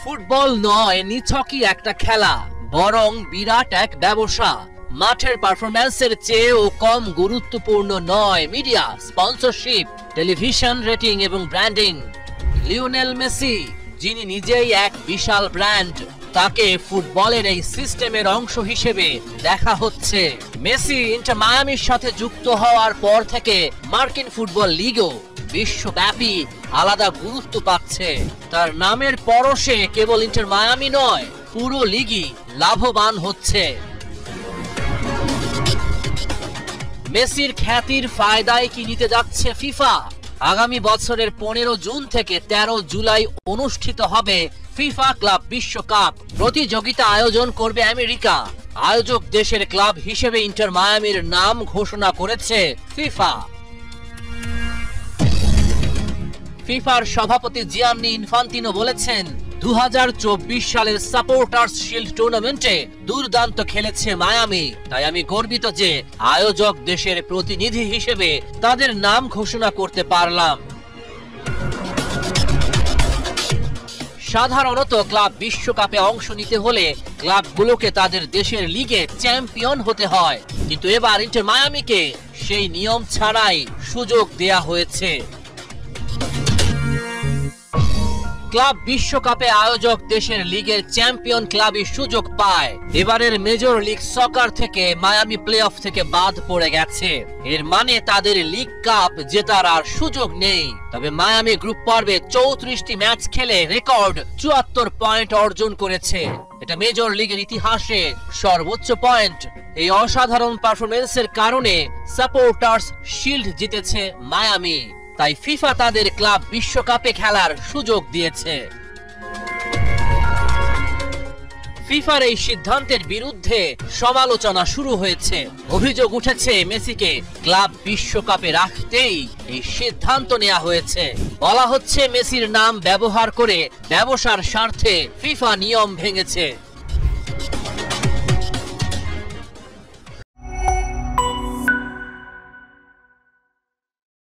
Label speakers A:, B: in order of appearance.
A: Football নয় নিছকই একটা খেলা, বরং বিরাট এক ব্যবসা। মাঠের পারফরম্যান্সের চেয়েও কম গুরুত্বপূর্ণ নয় মিডিয়া, স্পন্সরশিপ, টেলিভিশন রেটিং এবং ব্র্যান্ডিং। লিওনেল মেসি, যিনি নিজেই এক বিশাল ব্র্যান্ড, তাকে ফুটবলের এই সিস্টেমের অংশ হিসেবে দেখা হচ্ছে। মেসি ইন্টার মায়ামির সাথে যুক্ত হওয়ার পর থেকে মার্কিন ফুটবল লিগও বিশ্বব্যাপী আলাদা গুরুত্ব পাচ্ছে। তার নামের পরশে কেবল ইন্টার মায়ামি নয়, পুরো লিগই লাভবান হচ্ছে। মেসির খ্যাতির ফায়দায় কি নিতে যাচ্ছে ফিফা? আগামী বছরের 15 জুন থেকে 13 জুলাই অনুষ্ঠিত হবে ফিফা ক্লাব বিশ্বকাপ। প্রতিযোগিতা আয়োজন করবে আমেরিকা। আয়োজক দেশের ক্লাব হিসেবে ইন্টার মায়ামির নাম ঘোষণা করেছে ফিফা। ফিফার সভাপতি জিয়ান্নি ইনফান্তিনো বলেছেন, 2024 সালের সাপোর্টার্স শিল্ড টুর্নামেন্টে দুর্দান্ত খেলেছে মায়ামি, তাই আমি গর্বিত যে আয়োজক দেশের প্রতিনিধি হিসেবে তাদের নাম ঘোষণা করতে পারলাম। সাধারণত ক্লাব বিশ্বকাপে অংশ নিতে হলে ক্লাবগুলোকে তাদের দেশের লিগে চ্যাম্পিয়ন হতে হয়, কিন্তু এবার ইন্টার মায়ামিকে সেই নিয়ম ছাড়াই সুযোগ দেয়া হয়েছে। ক্লাব বিশ্বকাপে আয়োজক দেশের লিগের চ্যাম্পিয়ন ক্লাবই সুযোগ পায়। এবারের মেজর লিগ সকার থেকে মায়ামি প্লে অফ থেকে বাদ পড়ে গেছে। এর মানে তাদের লিগ কাপ জেতার আর সুযোগ নেই। তবে মায়ামি গ্রুপ পর্বে 34টি ম্যাচ খেলে রেকর্ড 74 পয়েন্ট অর্জন করেছে। এটা মেজর লিগের ইতিহাসে সর্বোচ্চ পয়েন্ট। এই অসাধারণ পারফরমেন্সের কারণে সাপোর্টার্স শিল্ড জিতেছে মায়ামি, তাই ফিফা তাদের ক্লাব বিশ্বকাপে খেলার সুযোগ দিয়েছে। ফিফার এই সিদ্ধান্তের বিরুদ্ধে সমালোচনা শুরু হয়েছে। অভিযোগ উঠেছে মেসিকে ক্লাব বিশ্বকাপে রাখতেই এই সিদ্ধান্ত নেওয়া হয়েছে। বলা হচ্ছে মেসির নাম ব্যবহার করে ব্যবসার স্বার্থে ফিফা নিয়ম ভেঙেছে।